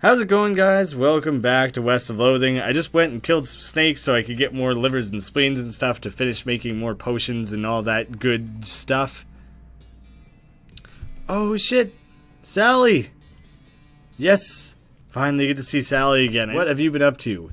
How's it going, guys? Welcome back to West of Loathing. I just went and killed some snakes so I could get more livers and spleens and stuff to finish making more potions and all that good stuff. Oh shit! Sally! Yes! Finally get to see Sally again. What have you been up to?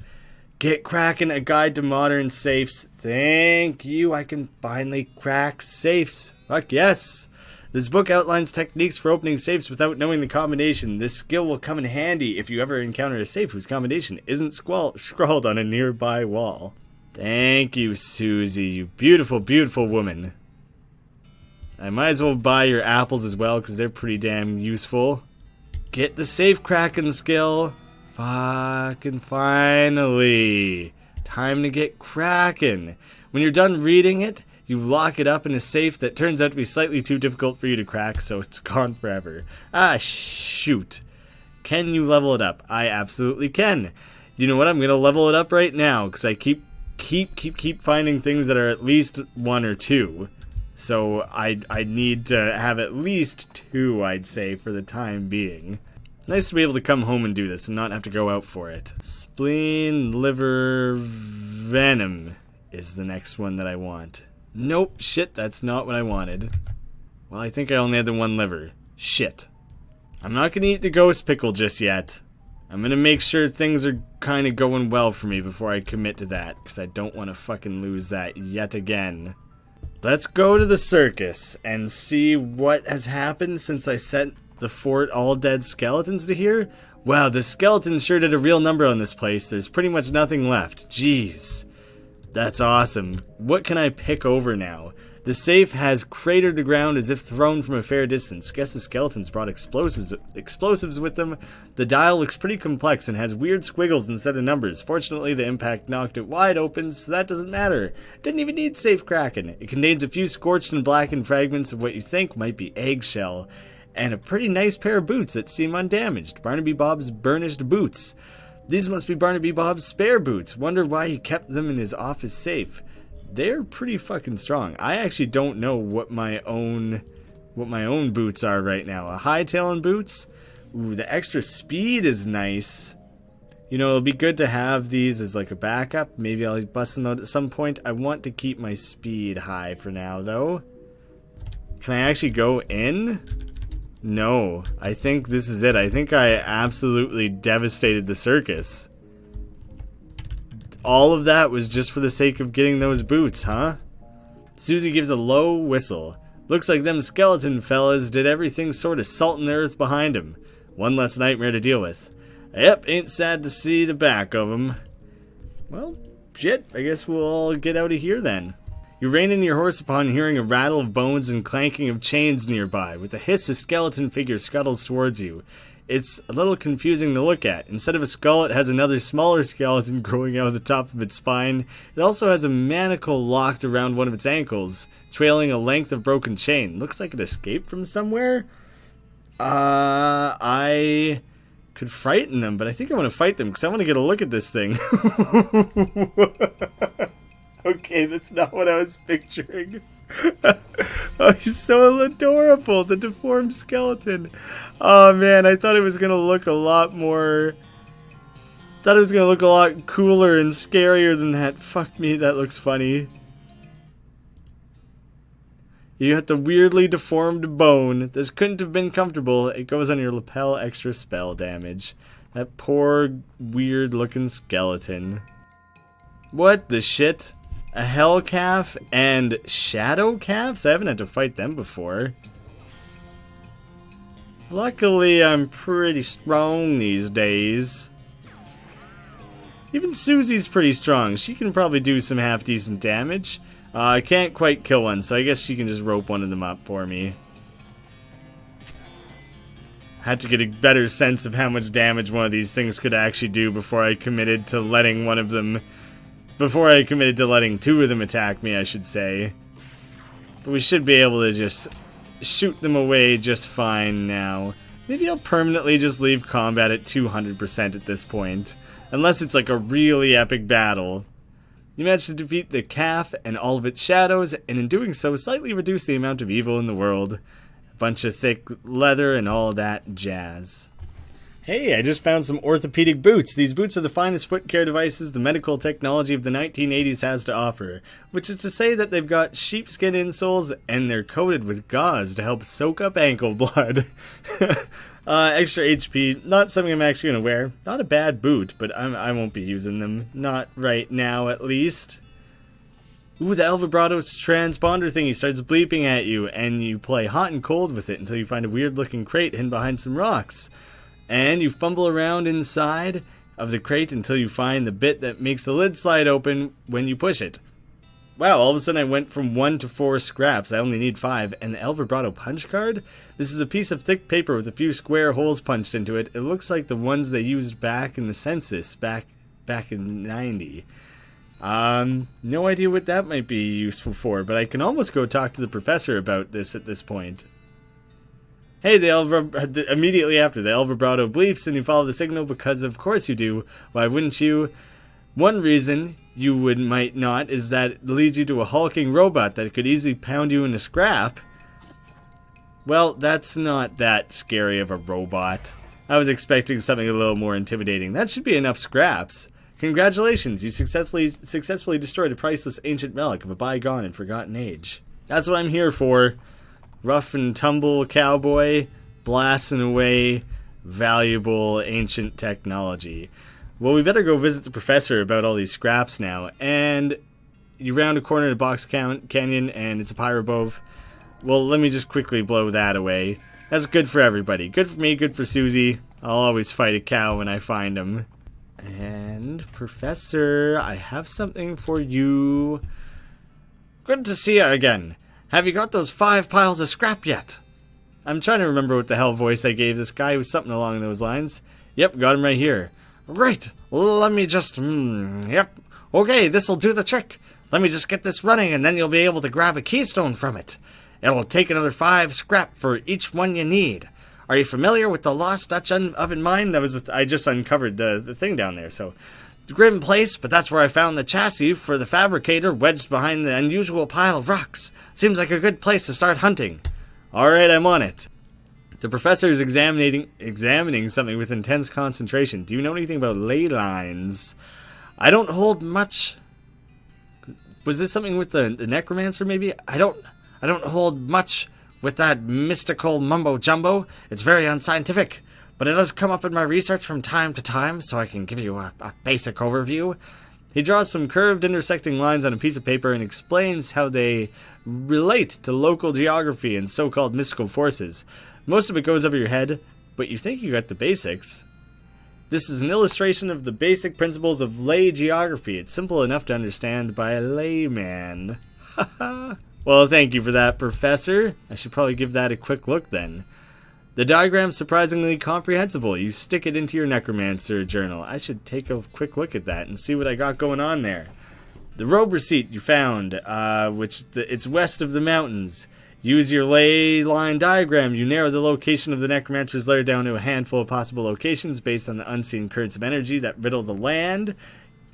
Get cracking, a guide to modern safes. Thank you, I can finally crack safes. Fuck yes! This book outlines techniques for opening safes without knowing the combination. This skill will come in handy if you ever encounter a safe whose combination isn't scrawled on a nearby wall. Thank you, Susie, you beautiful, beautiful woman. I might as well buy your apples as well, because they're pretty damn useful. Get the Safecrackin skill. Fucking finally. Time to get cracking. When you're done reading it, you lock it up in a safe that turns out to be slightly too difficult for you to crack, so it's gone forever. Ah, shoot. Can you level it up? I absolutely can. You know what? I'm gonna level it up right now, because I keep finding things that are at least 1 or 2. So I need to have at least 2, I'd say, for the time being. Nice to be able to come home and do this and not have to go out for it. Spleen, liver, venom is the next one that I want. Nope, shit, that's not what I wanted. Well, I think I only had the 1 liver. Shit. I'm not gonna eat the ghost pickle just yet. I'm gonna make sure things are kinda going well for me before I commit to that, because I don't want to fucking lose that yet again. Let's go to the circus and see what has happened since I sent the fort all dead skeletons to here. Wow, the skeletons sure did a real number on this place. There's pretty much nothing left. Jeez. That's awesome. What can I pick over now? The safe has cratered the ground as if thrown from a fair distance. Guess the skeletons brought explosives with them. The dial looks pretty complex and has weird squiggles instead of numbers. Fortunately, the impact knocked it wide open, so that doesn't matter. Didn't even need Safecrackin. It contains a few scorched and blackened fragments of what you think might be eggshell, and a pretty nice pair of boots that seem undamaged. Barnaby Bob's burnished boots. These must be Barnaby Bob's spare boots. Wonder why he kept them in his office safe. They're pretty fucking strong. I actually don't know what my own boots are right now. A hightailing boots? Ooh, the extra speed is nice. You know, it'll be good to have these as like a backup. Maybe I'll bust them out at some point. I want to keep my speed high for now, though. Can I actually go in? No, I think this is it. I think I absolutely devastated the circus. All of that was just for the sake of getting those boots, huh? Susie gives a low whistle. Looks like them skeleton fellas did everything sort of salting the earth behind them. One less nightmare to deal with. Yep, ain't sad to see the back of them. Well, shit, I guess we'll all get out of here then. You rein in your horse upon hearing a rattle of bones and clanking of chains nearby. With a hiss, a skeleton figure scuttles towards you. It's a little confusing to look at. Instead of a skull, it has another smaller skeleton growing out of the top of its spine. It also has a manacle locked around one of its ankles, trailing a length of broken chain. Looks like it escaped from somewhere? I could frighten them, but I think I want to fight them because I want to get a look at this thing. Okay, that's not what I was picturing. Oh, he's so adorable, the deformed skeleton. Oh man, I thought it was gonna look a lot more... thought it was gonna look a lot cooler and scarier than that. Fuck me, that looks funny. You got the weirdly deformed bone. This couldn't have been comfortable. It goes on your lapel, extra spell damage. That poor, weird looking skeleton. What the shit? A hell calf and shadow calves? I haven't had to fight them before. Luckily, I'm pretty strong these days. Even Susie's pretty strong. She can probably do some half-decent damage. I can't quite kill one, so I guess she can just rope one of them up for me. Had to get a better sense of how much damage one of these things could actually do before I committed to letting one of them... before I committed to letting 2 of them attack me, I should say. But we should be able to just shoot them away just fine now. Maybe I'll permanently just leave combat at 200% at this point. Unless it's like a really epic battle. You managed to defeat the calf and all of its shadows, and in doing so, slightly reduce the amount of evil in the world. A bunch of thick leather and all that jazz. Hey, I just found some orthopedic boots. These boots are the finest foot care devices the medical technology of the 1980s has to offer, which is to say that they've got sheepskin insoles and they're coated with gauze to help soak up ankle blood. Extra HP, not something I'm actually going to wear. Not a bad boot, but I won't be using them. Not right now, at least. Ooh, the El Vibrato's transponder thingy starts bleeping at you, and you play hot and cold with it until you find a weird-looking crate hidden behind some rocks. And you fumble around inside of the crate until you find the bit that makes the lid slide open when you push it. Wow, all of a sudden I went from 1 to 4 scraps. I only need 5. And the El Vibrato punch card? This is a piece of thick paper with a few square holes punched into it. It looks like the ones they used back in the census, back in 90. No idea what that might be useful for, but I can almost go talk to the professor about this at this point. Hey, immediately after, the El Vibrato bleeps and you follow the signal because of course you do. Why wouldn't you? One reason you might not is that it leads you to a hulking robot that could easily pound you into scrap. Well, that's not that scary of a robot. I was expecting something a little more intimidating. That should be enough scraps. Congratulations, you successfully destroyed a priceless ancient relic of a bygone and forgotten age. That's what I'm here for. Rough and tumble cowboy, blasting away valuable ancient technology. Well, we better go visit the professor about all these scraps now. And you round a corner in a box canyon, and it's a pyrobove. Well, let me just quickly blow that away. That's good for everybody. Good for me, good for Susie. I'll always fight a cow when I find him. And, Professor, I have something for you. Good to see you again. Have you got those 5 piles of scrap yet? I'm trying to remember what the hell voice I gave this guy. It was something along those lines. Yep, got him right here. Great. Let me just... yep. Okay, this'll do the trick. Let me just get this running and then you'll be able to grab a keystone from it. It'll take another 5 scrap for each one you need. Are you familiar with the Lost Dutch Oven Mine? That was... I just uncovered the thing down there, so... Grim place, but that's where I found the chassis for the fabricator wedged behind the unusual pile of rocks. Seems like a good place to start hunting. Alright, I'm on it. The professor is examining something with intense concentration. Do you know anything about ley lines? I don't hold much... Was this something with the necromancer, maybe? I don't hold much with that mystical mumbo-jumbo. It's very unscientific. But it does come up in my research from time to time, so I can give you a basic overview. He draws some curved intersecting lines on a piece of paper and explains how they relate to local geography and so-called mystical forces. Most of it goes over your head, but you think you got the basics. This is an illustration of the basic principles of ley geography. It's simple enough to understand by a layman. Haha. Well, thank you for that, Professor. I should probably give that a quick look then. The diagram's surprisingly comprehensible. You stick it into your necromancer journal. I should take a quick look at that and see what I got going on there. The robe receipt you found, it's west of the mountains. Use your ley line diagram. You narrow the location of the necromancer's lair down to a handful of possible locations based on the unseen currents of energy that riddle the land.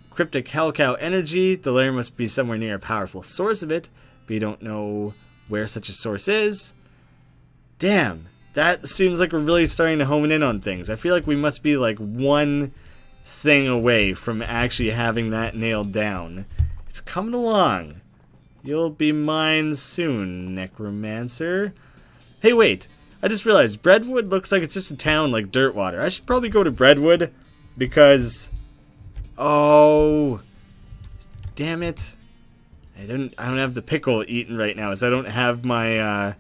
Cryptic hell cow energy. The lair must be somewhere near a powerful source of it, but you don't know where such a source is. Damn. That seems like we're really starting to hone in on things. I feel like we must be like one thing away from actually having that nailed down. It's coming along. You'll be mine soon, necromancer. Hey, wait. I just realized Breadwood looks like it's just a town like Dirtwater. I should probably go to Breadwood because... Oh. Damn it. I don't have the pickle eaten right now, so I don't have my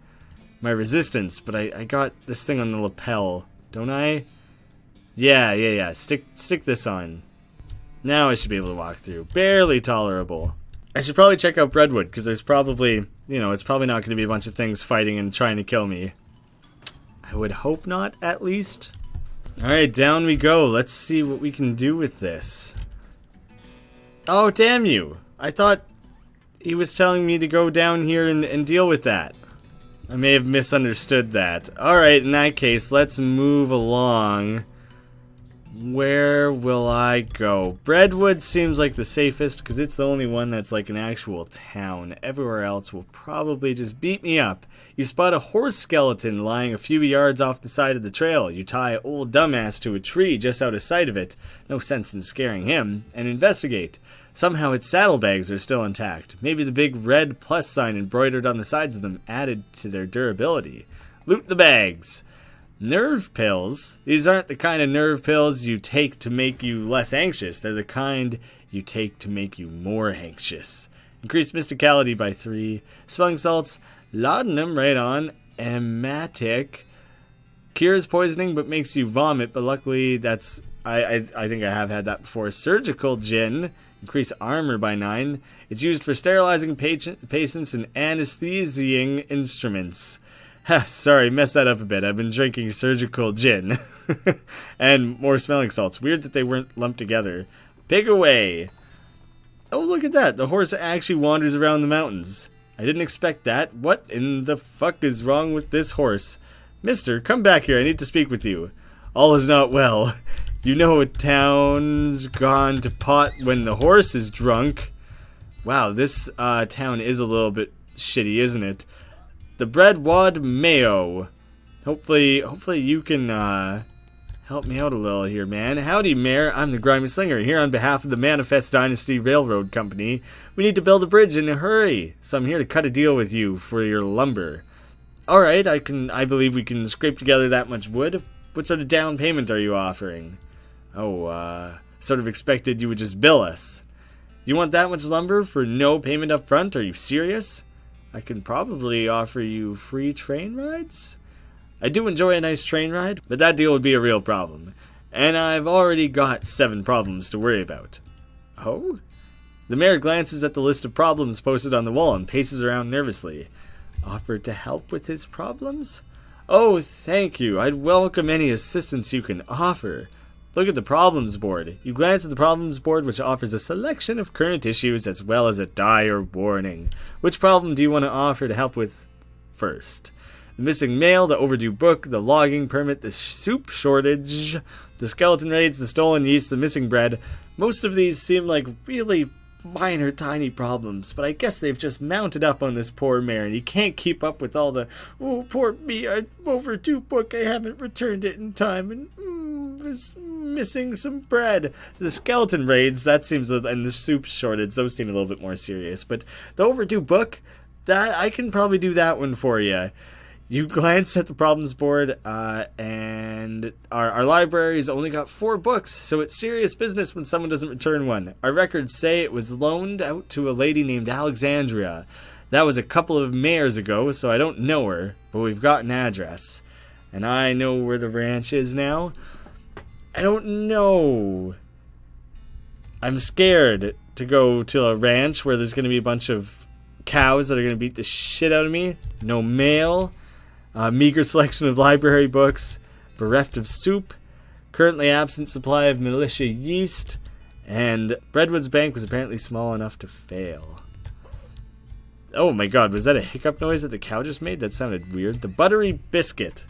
resistance, but I got this thing on the lapel, don't I? Yeah. Stick this on. Now I should be able to walk through. Barely tolerable. I should probably check out Breadwood, because there's probably, it's probably not going to be a bunch of things fighting and trying to kill me. I would hope not, at least. Alright, down we go. Let's see what we can do with this. Oh, damn you. I thought he was telling me to go down here and deal with that. I may have misunderstood that. Alright, in that case, let's move along. Where will I go? Breadwood seems like the safest because it's the only one that's like an actual town. Everywhere else will probably just beat me up. You spot a horse skeleton lying a few yards off the side of the trail. You tie old dumbass to a tree just out of sight of it. No sense in scaring him. And investigate. Somehow its saddlebags are still intact. Maybe the big red plus sign embroidered on the sides of them added to their durability. Loot the bags. Nerve pills? These aren't the kind of nerve pills you take to make you less anxious. They're the kind you take to make you more anxious. Increase mysticality by 3. Smelling salts. Laudanum right on. Emetic. Cures poisoning but makes you vomit, but luckily that's... I think I have had that before. Surgical gin. Increase armor by 9. It's used for sterilizing patients and anesthesizing instruments. Sorry, messed that up a bit. I've been drinking surgical gin. And more smelling salts. Weird that they weren't lumped together. Pig away. Oh, look at that. The horse actually wanders around the mountains. I didn't expect that. What in the fuck is wrong with this horse? Mister, come back here. I need to speak with you. All is not well. You know a town's gone to pot when the horse is drunk. Wow, this town is a little bit shitty, isn't it? The Breadwood Mayo. Hopefully you can help me out a little here, man. Howdy, Mayor. I'm the Grimy Slinger here on behalf of the Manifest Dynasty Railroad Company. We need to build a bridge in a hurry, so I'm here to cut a deal with you for your lumber. All right, I believe we can scrape together that much wood. What sort of down payment are you offering? Oh, sort of expected you would just bill us. You want that much lumber for no payment up front? Are you serious? I can probably offer you free train rides? I do enjoy a nice train ride, but that deal would be a real problem. And I've already got 7 problems to worry about. Oh? The mayor glances at the list of problems posted on the wall and paces around nervously. Offer to help with his problems? Oh, thank you. I'd welcome any assistance you can offer. Look at the problems board. You glance at the problems board, which offers a selection of current issues as well as a dire warning. Which problem do you want to offer to help with first? The missing mail, the overdue book, the logging permit, the soup shortage, the skeleton raids, the stolen yeast, the missing bread. Most of these seem like really minor, tiny problems, but I guess they've just mounted up on this poor mayor, and he can't keep up with all the, oh, poor me, I'm overdue book, I haven't returned it in time, and is missing some bread. The skeleton raids, that seems, and the soup shortage, those seem a little bit more serious, but the overdue book, that I can probably do that one for you. You glance at the problems board, and our library's only got 4 books, so it's serious business when someone doesn't return one. Our records say it was loaned out to a lady named Alexandria. That was a couple of mayors ago, so I don't know her, but we've got an address. And I know where the ranch is now. I don't know. I'm scared to go to a ranch where there's going to be a bunch of cows that are going to beat the shit out of me. No mail. Meager selection of library books, bereft of soup, currently absent supply of militia yeast, and Breadwood's bank was apparently small enough to fail. Oh my god, was that a hiccup noise that the cow just made? That sounded weird. The Buttery Biscuit.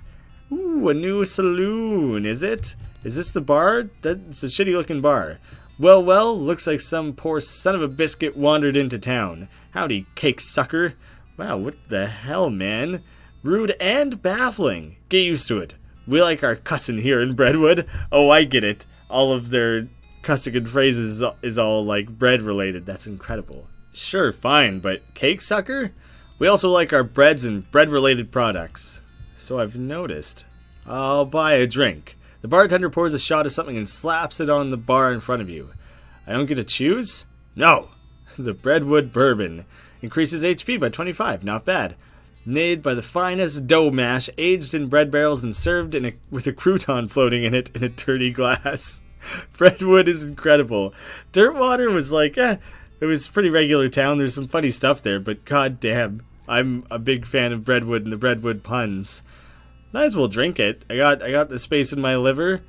Ooh, a new saloon, is it? Is this the bar? That's a shitty looking bar. Well, looks like some poor son of a biscuit wandered into town. Howdy, Cakesuckin. Wow, what the hell, man? Rude and baffling. Get used to it. We like our cussin' here in Breadwood. Oh, I get it. All of their Cakesuckin phrases is all like bread related. That's incredible. Sure, fine, but Cakesuckin? We also like our breads and bread related products. So I've noticed. I'll buy a drink. The bartender pours a shot of something and slaps it on the bar in front of you. I don't get to choose? No. The Breadwood Bourbon. Increases HP by 25. Not bad. Made by the finest dough mash, aged in bread barrels and served with a crouton floating in it in a dirty glass. Breadwood is incredible. Dirtwater was like, it was a pretty regular town. There's some funny stuff there, but god damn, I'm a big fan of Breadwood and the Breadwood puns. Might as well drink it. I got the space in my liver.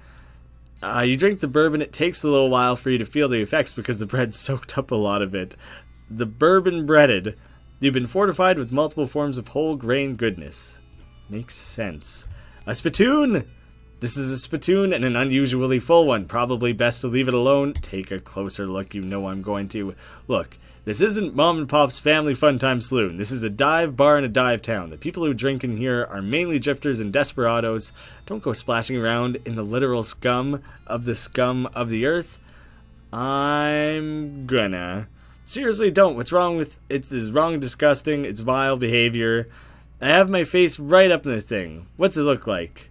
You drink the bourbon, it takes a little while for you to feel the effects because the bread soaked up a lot of it. The bourbon breaded. You've been fortified with multiple forms of whole grain goodness. Makes sense. A spittoon! This is a spittoon and an unusually full one. Probably best to leave it alone. Take a closer look, you know I'm going to. Look, this isn't Mom and Pop's Family Fun Time Saloon. This is a dive bar in a dive town. The people who drink in here are mainly drifters and desperados. Don't go splashing around in the literal scum of the earth. I'm gonna. Seriously, don't. What's wrong with it is wrong and disgusting. It's vile behavior. I have my face right up in the thing. What's it look like?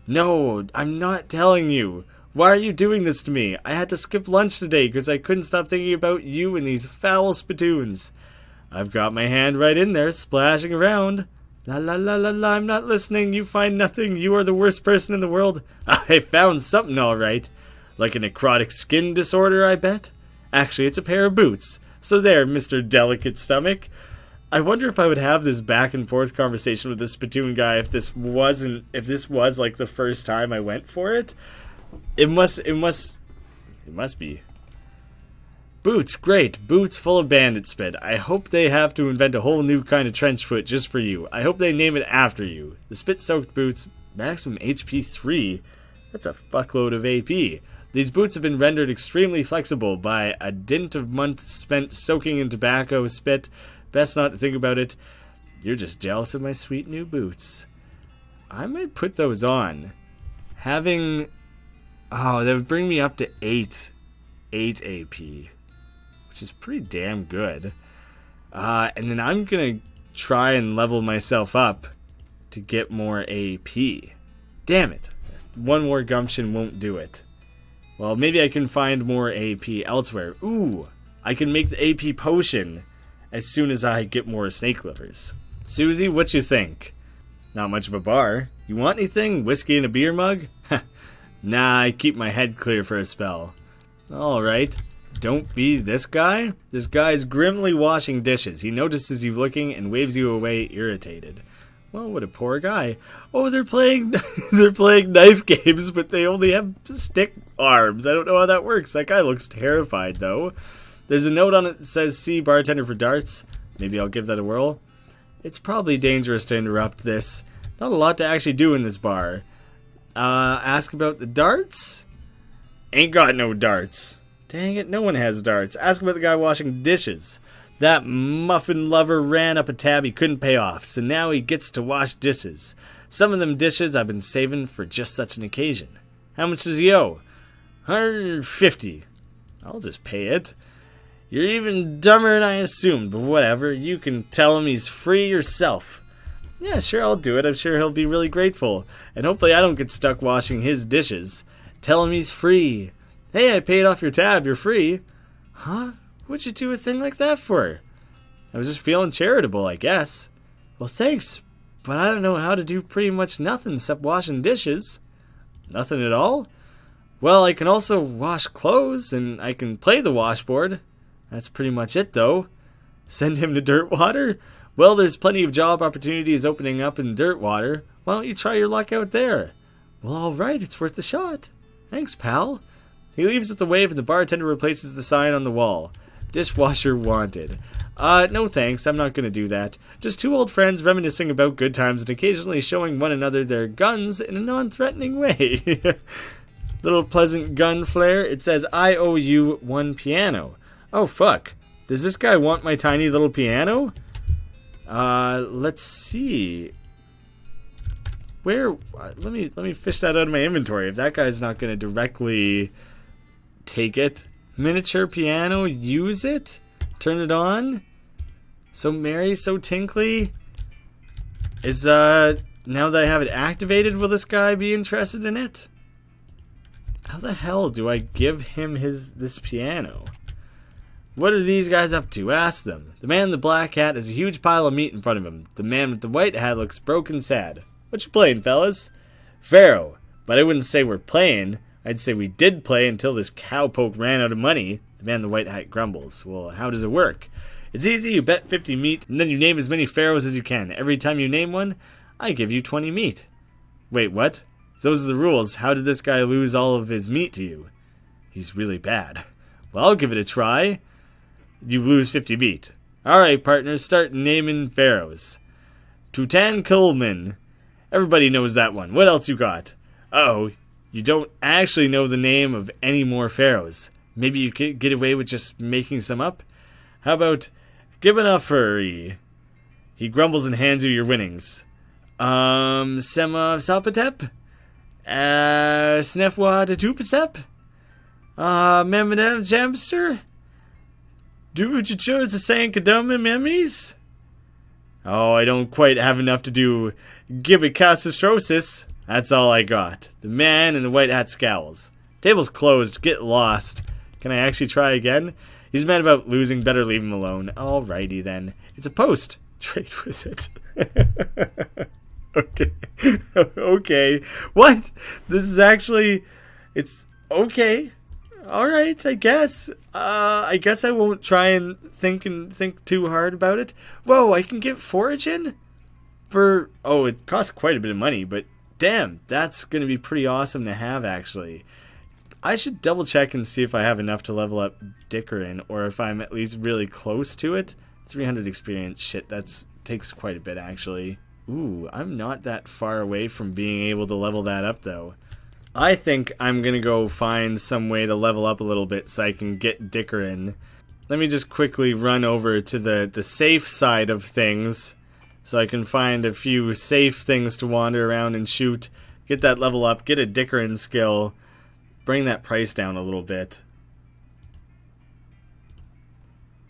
No, I'm not telling you. Why are you doing this to me? I had to skip lunch today because I couldn't stop thinking about you and these foul spittoons. I've got my hand right in there, splashing around. La la la la la, I'm not listening. You find nothing. You are the worst person in the world. I found something all right. Like a necrotic skin disorder, I bet. Actually, it's a pair of boots. So there, Mr. Delicate Stomach. I wonder if I would have this back and forth conversation with this spittoon guy if this was like the first time I went for it. It must be. Boots, great. Boots full of bandit spit. I hope they have to invent a whole new kind of trench foot just for you. I hope they name it after you. The spit-soaked boots, maximum HP 3. That's a fuckload of AP. These boots have been rendered extremely flexible by a dint of months spent soaking in tobacco spit. Best not to think about it. You're just jealous of my sweet new boots. I might put those on. That would bring me up to 8 AP, which is pretty damn good. And then I'm gonna try and level myself up to get more AP. Damn it. One more gumption won't do it. Well, maybe I can find more AP elsewhere. Ooh, I can make the AP potion as soon as I get more snake livers. Susie, what you think? Not much of a bar. You want anything? Whiskey in a beer mug? Nah, I keep my head clear for a spell. Alright. Don't be this guy. This guy's grimly washing dishes. He notices you looking and waves you away irritated. Well, what a poor guy. Oh, they're playing knife games, but they only have stick arms. I don't know how that works. That guy looks terrified, though. There's a note on it that says, see bartender for darts. Maybe I'll give that a whirl. It's probably dangerous to interrupt this. Not a lot to actually do in this bar. Ask about the darts? Ain't got no darts. Dang it, no one has darts. Ask about the guy washing dishes. That muffin lover ran up a tab he couldn't pay off, so now he gets to wash dishes. Some of them dishes I've been saving for just such an occasion. How much does he owe? 150. I'll just pay it. You're even dumber than I assumed, but whatever. You can tell him he's free yourself. Yeah, sure, I'll do it. I'm sure he'll be really grateful. And hopefully I don't get stuck washing his dishes. Tell him he's free. Hey, I paid off your tab. You're free. Huh? What'd you do a thing like that for? I was just feeling charitable, I guess. Well, thanks, but I don't know how to do pretty much nothing except washing dishes. Nothing at all? Well, I can also wash clothes, and I can play the washboard. That's pretty much it, though. Send him to Dirtwater? Well, there's plenty of job opportunities opening up in Dirtwater. Why don't you try your luck out there? Well, alright, it's worth a shot. Thanks, pal. He leaves with a wave and the bartender replaces the sign on the wall. Dishwasher wanted. No thanks, I'm not gonna do that. Just two old friends reminiscing about good times and occasionally showing one another their guns in a non-threatening way. Little pleasant gun flare. It says, I owe you one piano. Oh, fuck. Does this guy want my tiny little piano? Let's see. Where? Let me fish that out of my inventory. If that guy's not going to directly take it. Miniature piano, use it? Turn it on? So merry, so tinkly? Is, now that I have it activated, will this guy be interested in it? How the hell do I give him this piano? What are these guys up to? Ask them. The man in the black hat has a huge pile of meat in front of him. The man with the white hat looks broken sad. What you playing, fellas? Pharaoh. But I wouldn't say we're playing. I'd say we did play until this cowpoke ran out of money. The man in the white hat grumbles. Well, how does it work? It's easy. You bet 50 meat, and then you name as many pharaohs as you can. Every time you name one, I give you 20 meat. Wait, what? If those are the rules, how did this guy lose all of his meat to you? He's really bad. Well, I'll give it a try. You lose 50 meat. Alright, partners, start naming pharaohs. Tutankhamun. Everybody knows that one. What else you got? Uh-oh, you don't actually know the name of any more pharaohs. Maybe you could get away with just making some up? How about Gibbanafuri? He grumbles and hands you your winnings. Sema Salpatep? Snefwa de Tupasep? Memadam Jamster? Do you choose the Sankadoma memories? Oh, I don't quite have enough to do Gibicasistrosis. That's all I got. The man in the white hat scowls. Table's closed. Get lost. Can I actually try again? He's mad about losing. Better leave him alone. Alrighty then. It's a post. Trade with it. Okay. Okay. What? This is actually... It's okay. Alright, I guess. I guess I won't try and think too hard about it. Whoa, I can get Foragin? For... Oh, it costs quite a bit of money, but damn, that's going to be pretty awesome to have, actually. I should double check and see if I have enough to level up Dickerin, or if I'm at least really close to it. 300 experience, shit, that takes quite a bit, actually. Ooh, I'm not that far away from being able to level that up, though. I think I'm going to go find some way to level up a little bit so I can get Dickerin. Let me just quickly run over to the safe side of things so I can find a few safe things to wander around and shoot, get that level up, get a Dickerin skill, bring that price down a little bit.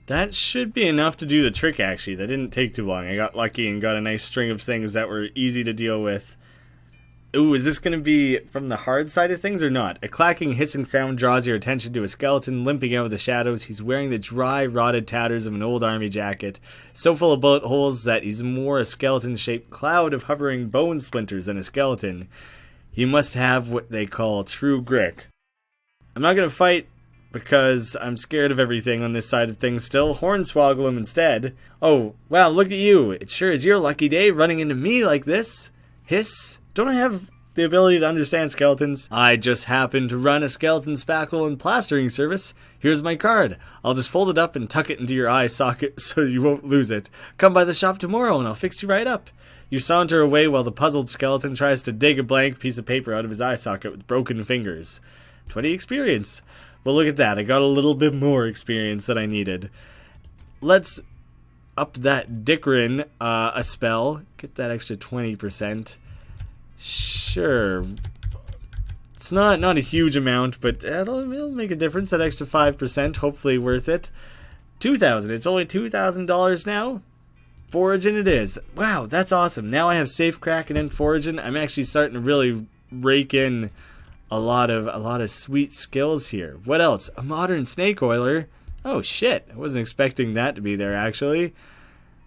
That should be enough to do the trick, actually. That didn't take too long. I got lucky and got a nice string of things that were easy to deal with. Ooh, is this going to be from the hard side of things or not? A clacking, hissing sound draws your attention to a skeleton limping out of the shadows. He's wearing the dry, rotted tatters of an old army jacket, so full of bullet holes that he's more a skeleton-shaped cloud of hovering bone splinters than a skeleton. He must have what they call true grit. I'm not going to fight because I'm scared of everything on this side of things still. Hornswoggle him instead. Oh, wow, look at you. It sure is your lucky day running into me like this. Hiss. Don't I have the ability to understand skeletons? I just happen to run a skeleton spackle and plastering service. Here's my card. I'll just fold it up and tuck it into your eye socket so you won't lose it. Come by the shop tomorrow and I'll fix you right up. You saunter away while the puzzled skeleton tries to dig a blank piece of paper out of his eye socket with broken fingers. 20 experience. Well, look at that. I got a little bit more experience than I needed. Let's up that Dickerin a spell. Get that extra 20%. Sure. It's not a huge amount, but it'll make a difference. That extra 5%, hopefully worth it. 2,000. It's only $2,000 now. Foragin it is. Wow, that's awesome. Now I have Safecrackin and Foragin. I'm actually starting to really rake in a lot of sweet skills here. What else? A modern snake oiler. Oh shit! I wasn't expecting that to be there actually.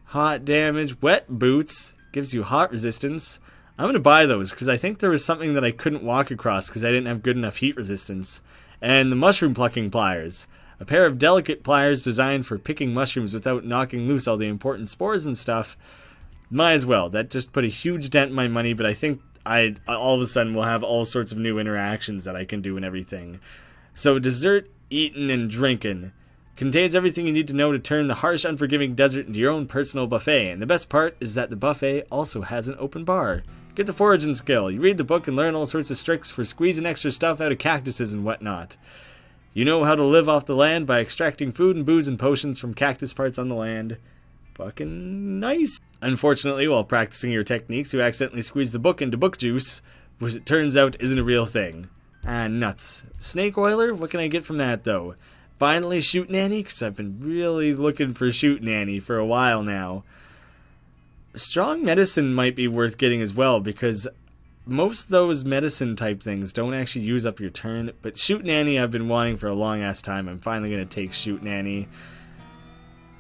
Hot damage. Wet boots gives you hot resistance. I'm going to buy those because I think there was something that I couldn't walk across because I didn't have good enough heat resistance. And the mushroom plucking pliers. A pair of delicate pliers designed for picking mushrooms without knocking loose all the important spores and stuff. Might as well. That just put a huge dent in my money, but I think I all of a sudden will have all sorts of new interactions that I can do and everything. So dessert, eatin' and drinkin'. Contains everything you need to know to turn the harsh, unforgiving desert into your own personal buffet. And the best part is that the buffet also has an open bar. Get the foraging skill. You read the book and learn all sorts of tricks for squeezing extra stuff out of cactuses and whatnot. You know how to live off the land by extracting food and booze and potions from cactus parts on the land. Fucking nice. Unfortunately, while practicing your techniques, you accidentally squeeze the book into book juice, which it turns out isn't a real thing. Ah, nuts. Snake oiler? What can I get from that, though? Finally, Shootenanny, because I've been really looking for Shootenanny for a while now. Strong medicine might be worth getting as well, because most of those medicine type things don't actually use up your turn, but Shootenanny I've been wanting for a long ass time. I'm finally going to take Shootenanny.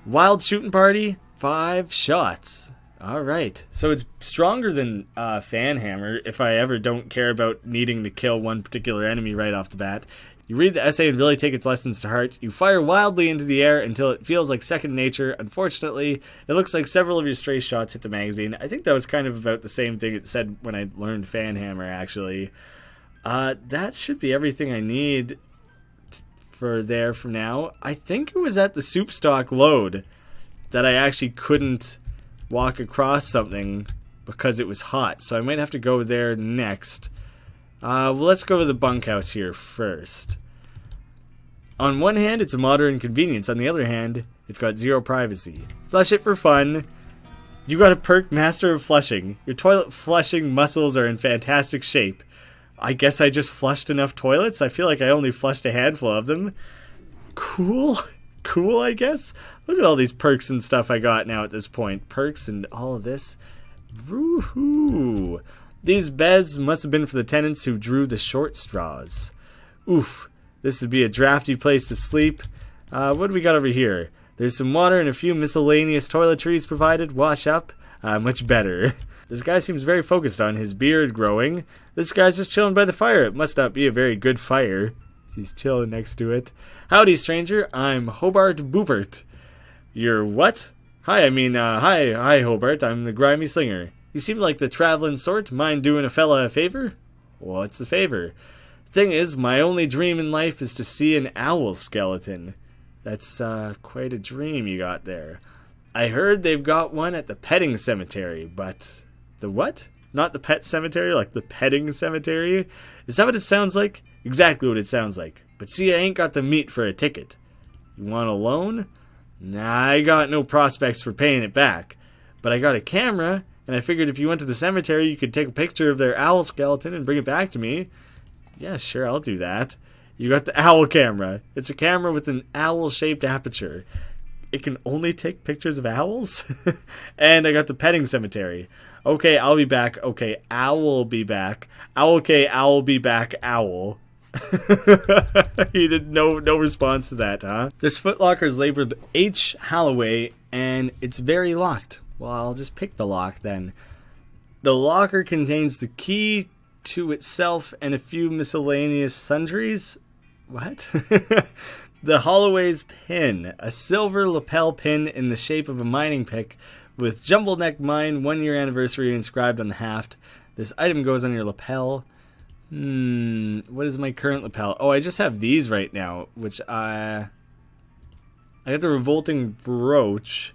Wild Shooting Party, 5 shots. Alright, so it's stronger than Fanhammer if I ever don't care about needing to kill one particular enemy right off the bat. You read the essay and really take its lessons to heart. You fire wildly into the air until it feels like second nature. Unfortunately, it looks like several of your stray shots hit the magazine. I think that was kind of about the same thing it said when I learned Fanhammer, actually. That should be everything I need for now. I think it was at the soup stock load that I actually couldn't walk across something because it was hot. So I might have to go there next. Well, let's go to the bunkhouse here first. On one hand, it's a modern convenience. On the other hand, it's got zero privacy. Flush it for fun. You got a perk Master of Flushing. Your toilet flushing muscles are in fantastic shape. I guess I just flushed enough toilets. I feel like I only flushed a handful of them. Cool. Cool, I guess. Look at all these perks and stuff I got now at this point. Perks and all of this. Woohoo. These beds must have been for the tenants who drew the short straws. Oof. This would be a drafty place to sleep. What do we got over here? There's some water and a few miscellaneous toiletries provided. Wash up. Much better. This guy seems very focused on his beard growing. This guy's just chilling by the fire. It must not be a very good fire. He's chilling next to it. Howdy, stranger. I'm Hobart Boopert. You're what? Hi, Hobart. I'm the grimy slinger. You seem like the traveling sort. Mind doing a fella a favor? What's the favor? Thing is, my only dream in life is to see an owl skeleton. That's quite a dream you got there. I heard they've got one at the petting cemetery, but... The what? Not the pet cemetery, like the petting cemetery? Is that what it sounds like? Exactly what it sounds like. But see, I ain't got the meat for a ticket. You want a loan? Nah, I got no prospects for paying it back. But I got a camera, and I figured if you went to the cemetery, you could take a picture of their owl skeleton and bring it back to me. Yeah, sure, I'll do that. You got the owl camera. It's a camera with an owl-shaped aperture. It can only take pictures of owls? And I got the petting cemetery. Okay, I'll be back. Okay, owl be back. Okay, owl be back, owl. He did no response to that, huh? This footlocker is labeled H. Holloway, and it's very locked. Well, I'll just pick the lock then. The locker contains the key to itself and a few miscellaneous sundries. What? The Holloway's pin, a silver lapel pin in the shape of a mining pick with Jumble Neck Mine 1 year anniversary inscribed on the haft. This item goes on your lapel. What is my current lapel? Oh, I just have these right now, which I got the revolting brooch.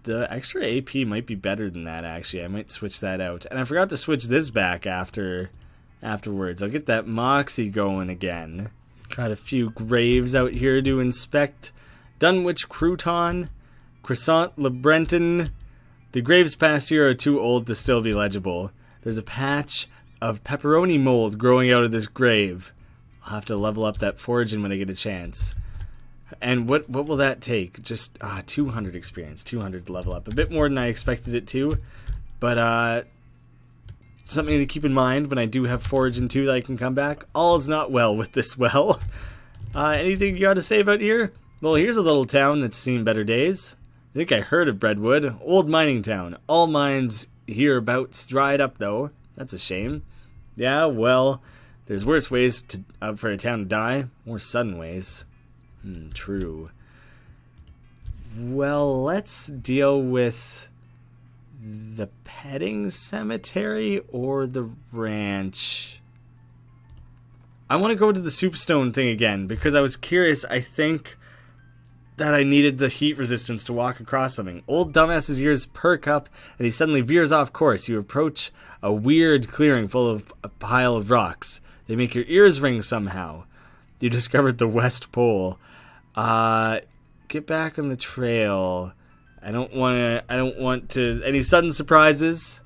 The extra AP might be better than that, actually. I might switch that out. And I forgot to switch this back afterwards. I'll get that Moxie going again. Got a few graves out here to inspect. Dunwich Crouton, Croissant LeBrenton. The graves past here are too old to still be legible. There's a patch of pepperoni mold growing out of this grave. I'll have to level up that Foragin when I get a chance. And what will that take? Just 200 experience, 200 to level up. A bit more than I expected it to. But something to keep in mind when I do have Foragin 2 that I can come back. All is not well with this well. Anything you got to say about here? Well, here's a little town that's seen better days. I think I heard of Breadwood. Old mining town. All mines hereabouts dried up, though. That's a shame. Yeah, well, there's worse ways for a town to die. More sudden ways. True. Well, let's deal with the petting cemetery or the ranch. I want to go to the soapstone thing again because I was curious. I think that I needed the heat resistance to walk across something. Old dumbass's ears perk up and he suddenly veers off course. You approach a weird clearing full of a pile of rocks. They make your ears ring somehow. You discovered the West Pole. Get back on the trail. I don't want to any sudden surprises.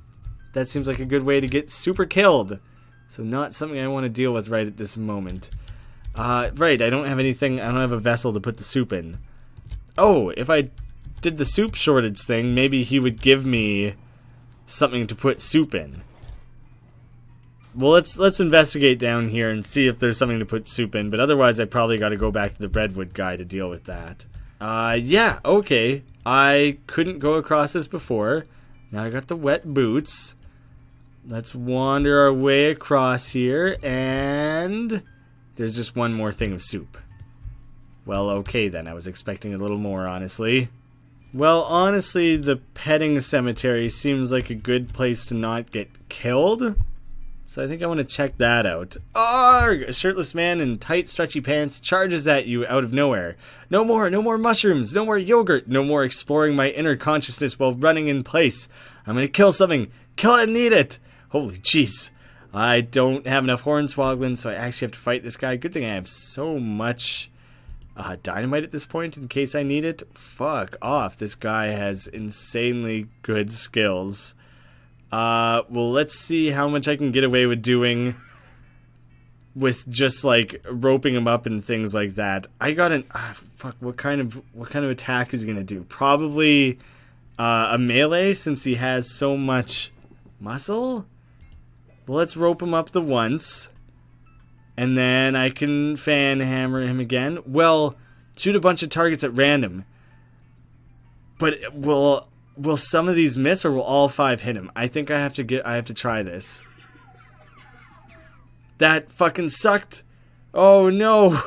That seems like a good way to get super killed. So not something I want to deal with right at this moment. Right, I don't have anything. I don't have a vessel to put the soup in. Oh, if I did the soup shortage thing, maybe he would give me something to put soup in. Well, let's investigate down here and see if there's something to put soup in. But otherwise, I probably got to go back to the Breadwood guy to deal with that. Yeah, okay. I couldn't go across this before. Now I got the wet boots. Let's wander our way across here, and there's just one more thing of soup. Well, okay then. I was expecting a little more, honestly. Well, honestly, the petting cemetery seems like a good place to not get killed. So I think I want to check that out. Arrgh! A shirtless man in tight, stretchy pants charges at you out of nowhere. No more mushrooms, no more yogurt, no more exploring my inner consciousness while running in place. I'm gonna kill something. Kill it and eat it. Holy jeez. I don't have enough hornswogglin, so I actually have to fight this guy. Good thing I have so much dynamite at this point in case I need it. Fuck off. This guy has insanely good skills. Well, let's see how much I can get away with doing with just like roping him up and things like that. I got an fuck. What kind of attack is he gonna do? Probably a melee, since he has so much muscle. Well, let's rope him up the once. And then I can fan hammer him again. Well, shoot a bunch of targets at random. But will some of these miss, or will all 5 hit him? I think I have to try this. That fucking sucked. Oh no.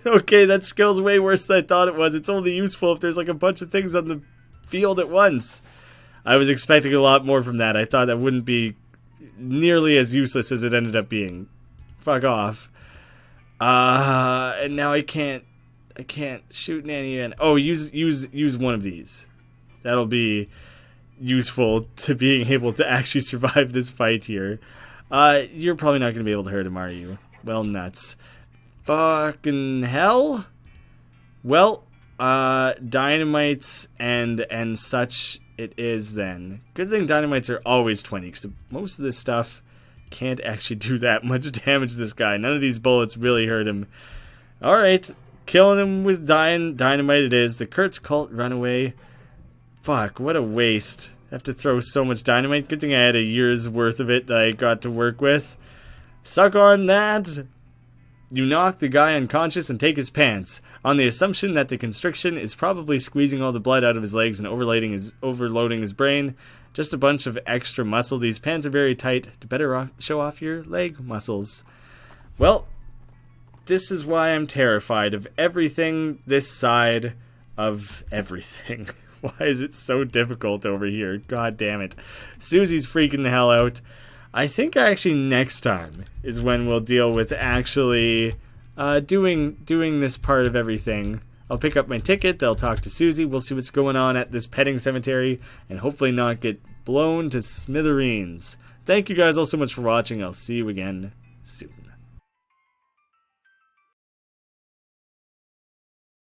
Okay, that skill's way worse than I thought it was. It's only useful if there's like a bunch of things on the field at once. I was expecting a lot more from that. I thought that wouldn't be nearly as useless as it ended up being. Fuck off. And now I can't shoot Nanny in. Oh, use one of these. That'll be useful to being able to actually survive this fight here. You're probably not gonna be able to hurt him, are you? Well, nuts. Fucking hell. Well, dynamites and such it is then. Good thing dynamites are always 20, because most of this stuff can't actually do that much damage to this guy. None of these bullets really hurt him. Alright, killing him with dynamite it is. The Kurtz cult runaway. Fuck, what a waste. I have to throw so much dynamite. Good thing I had a year's worth of it that I got to work with. Suck on that. You knock the guy unconscious and take his pants, on the assumption that the constriction is probably squeezing all the blood out of his legs and overloading his brain. Just a bunch of extra muscle. These pants are very tight to better show off your leg muscles. Well, this is why I'm terrified of everything this side of everything. Why is it so difficult over here? God damn it. Susie's freaking the hell out. I think actually next time is when we'll deal with actually doing this part of everything. I'll pick up my ticket, I'll talk to Susie, we'll see what's going on at this petting cemetery, and hopefully not get blown to smithereens. Thank you guys all so much for watching. I'll see you again soon.